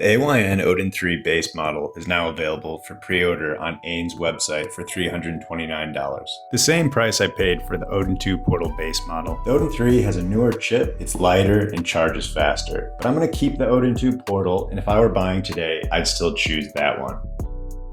The AYN Odin 3 base model is now available for pre-order on AYN's website for $329. The same price I paid for the Odin 2 Portal base model. The Odin 3 has a newer chip, it's lighter, and charges faster. But I'm going to keep the Odin 2 Portal, and if I were buying today, I'd still choose that one.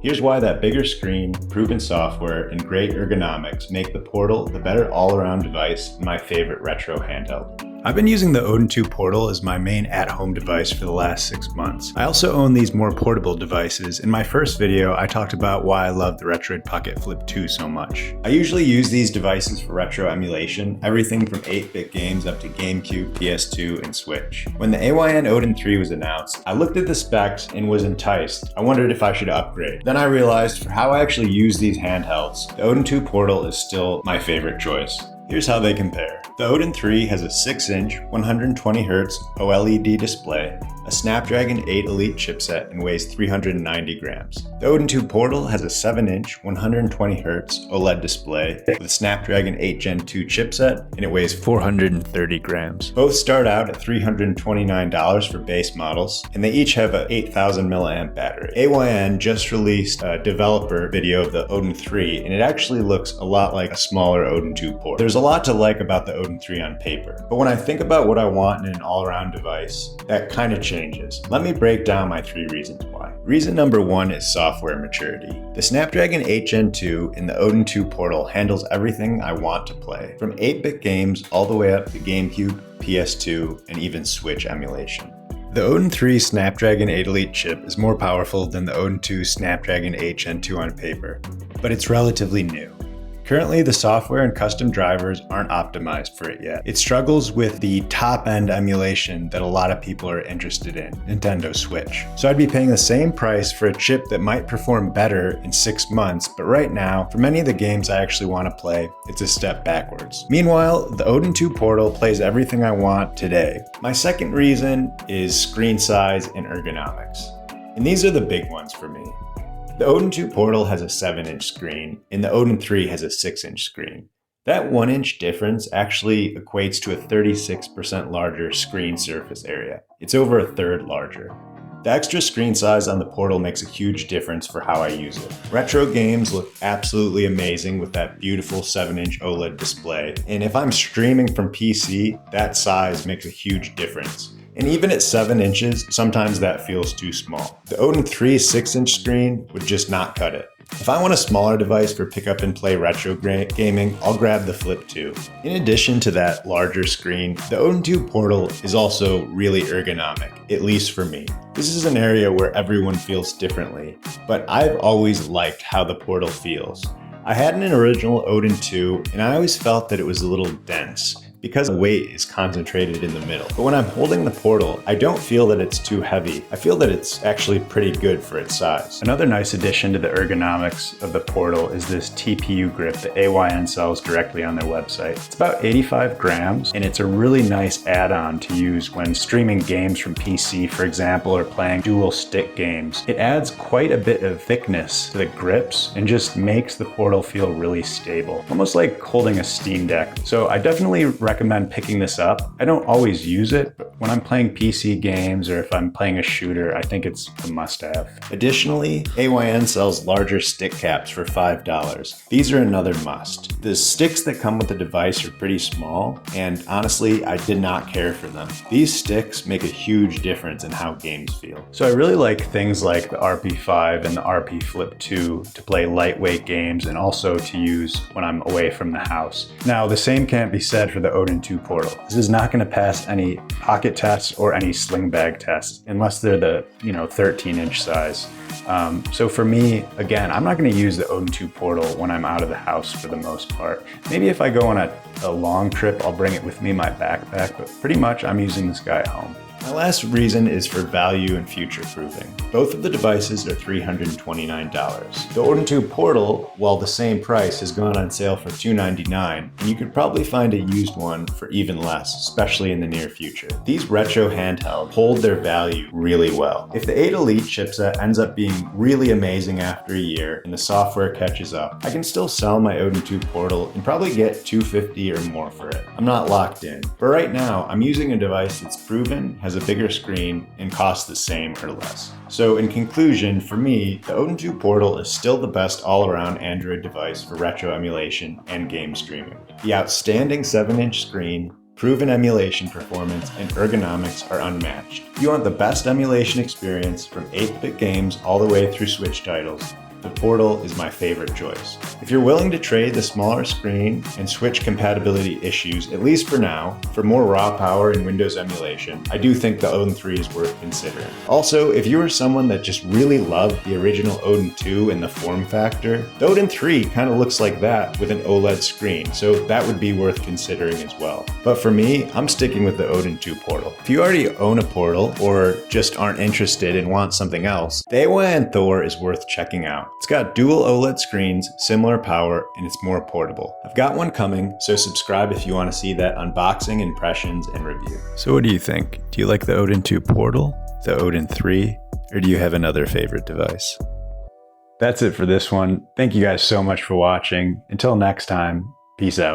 Here's why that bigger screen, proven software, and great ergonomics make the Portal the better all-around device and my favorite retro handheld. I've been using the Odin 2 Portal as my main at-home device for the last 6 months. I also own these more portable devices. In my first video, I talked about why I love the Retroid Pocket Flip 2 so much. I usually use these devices for retro emulation, everything from 8-bit games up to GameCube, PS2, and Switch. When the AYN Odin 3 was announced, I looked at the specs and was enticed. I wondered if I should upgrade. Then I realized for how I actually use these handhelds, the Odin 2 Portal is still my favorite choice. Here's how they compare. The Odin 3 has a 6-inch, 120Hz OLED display, a Snapdragon 8 Elite chipset, and weighs 390 grams. The Odin 2 Portal has a 7-inch, 120Hz OLED display with a Snapdragon 8 Gen 2 chipset, and it weighs 430 grams. Both start out at $329 for base models, and they each have an 8,000 milliamp battery. AYN just released a developer video of the Odin 3, and it actually looks a lot like a smaller Odin 2 Portal. There's a lot to like about the Odin 3 on paper, but when I think about what I want in an all-around device, that kind of changes. Let me break down my 3 reasons why. Reason number 1 is software maturity. The Snapdragon 8 Gen 2 in the Odin 2 Portal handles everything I want to play, from 8-bit games all the way up to GameCube, PS2, and even Switch emulation. The Odin 3 Snapdragon 8 Elite chip is more powerful than the Odin 2 Snapdragon 8 Gen 2 on paper, but it's relatively new. Currently, the software and custom drivers aren't optimized for it yet. It struggles with the top-end emulation that a lot of people are interested in, Nintendo Switch. So I'd be paying the same price for a chip that might perform better in 6 months, but right now, for many of the games I actually want to play, it's a step backwards. Meanwhile, the Odin 2 Portal plays everything I want today. My second reason is screen size and ergonomics. And these are the big ones for me. The Odin 2 Portal has a 7-inch screen, and the Odin 3 has a 6-inch screen. That 1-inch difference actually equates to a 36% larger screen surface area. It's over a third larger. The extra screen size on the Portal makes a huge difference for how I use it. Retro games look absolutely amazing with that beautiful 7-inch OLED display, and if I'm streaming from PC, that size makes a huge difference. And even at 7 inches, sometimes that feels too small. The Odin 3's 6-inch screen would just not cut it. If I want a smaller device for pick up and play retro gaming, I'll grab the Flip 2. In addition to that larger screen, the Odin 2 Portal is also really ergonomic, at least for me. This is an area where everyone feels differently, but I've always liked how the Portal feels. I had an original Odin 2, and I always felt that it was a little dense, because the weight is concentrated in the middle. But when I'm holding the Portal, I don't feel that it's too heavy. I feel that it's actually pretty good for its size. Another nice addition to the ergonomics of the Portal is this TPU grip that AYN sells directly on their website. It's about 85 grams, and it's a really nice add-on to use when streaming games from PC, for example, or playing dual stick games. It adds quite a bit of thickness to the grips and just makes the Portal feel really stable, almost like holding a Steam Deck. So I definitely recommend picking this up. I don't always use it, but when I'm playing PC games or if I'm playing a shooter, I think it's a must-have. Additionally, AYN sells larger stick caps for $5. These are another must. The sticks that come with the device are pretty small, and honestly, I did not care for them. These sticks make a huge difference in how games feel. So I really like things like the RP5 and the RP Flip 2 to play lightweight games and also to use when I'm away from the house. Now, the same can't be said for the Odin 2 Portal. This is not going to pass any pocket tests or any sling bag tests unless they're the 13-inch size. So for me, again, I'm not going to use the Odin 2 Portal when I'm out of the house for the most part. Maybe if I go on a long trip, I'll bring it with me in my backpack, but pretty much I'm using this guy at home. My last reason is for value and future-proofing. Both of the devices are $329. The Odin 2 Portal, while the same price, has gone on sale for $299, and you could probably find a used one for even less, especially in the near future. These retro handhelds hold their value really well. If the 8 Elite chipset ends up being really amazing after a year and the software catches up, I can still sell my Odin 2 Portal and probably get $250 or more for it. I'm not locked in, but right now I'm using a device that's proven, has a bigger screen and costs the same or less. So in conclusion, for me, the Odin 2 Portal is still the best all-around Android device for retro emulation and game streaming. The outstanding 7-inch screen, proven emulation performance, and ergonomics are unmatched. If you want the best emulation experience from 8-bit games all the way through Switch titles, the Portal is my favorite choice. If you're willing to trade the smaller screen and Switch compatibility issues, at least for now, for more raw power in Windows emulation, I do think the Odin 3 is worth considering. Also, if you are someone that just really loved the original Odin 2 and the form factor, the Odin 3 kind of looks like that with an OLED screen, so that would be worth considering as well. But for me, I'm sticking with the Odin 2 Portal. If you already own a Portal or just aren't interested and want something else, the AYN Thor is worth checking out. It's got dual OLED screens, similar power, and it's more portable. I've got one coming, so subscribe if you want to see that unboxing, impressions, and review. So what do you think? Do you like the Odin 2 Portal, the Odin 3, or do you have another favorite device? That's it for this one. Thank you guys so much for watching. Until next time, peace out.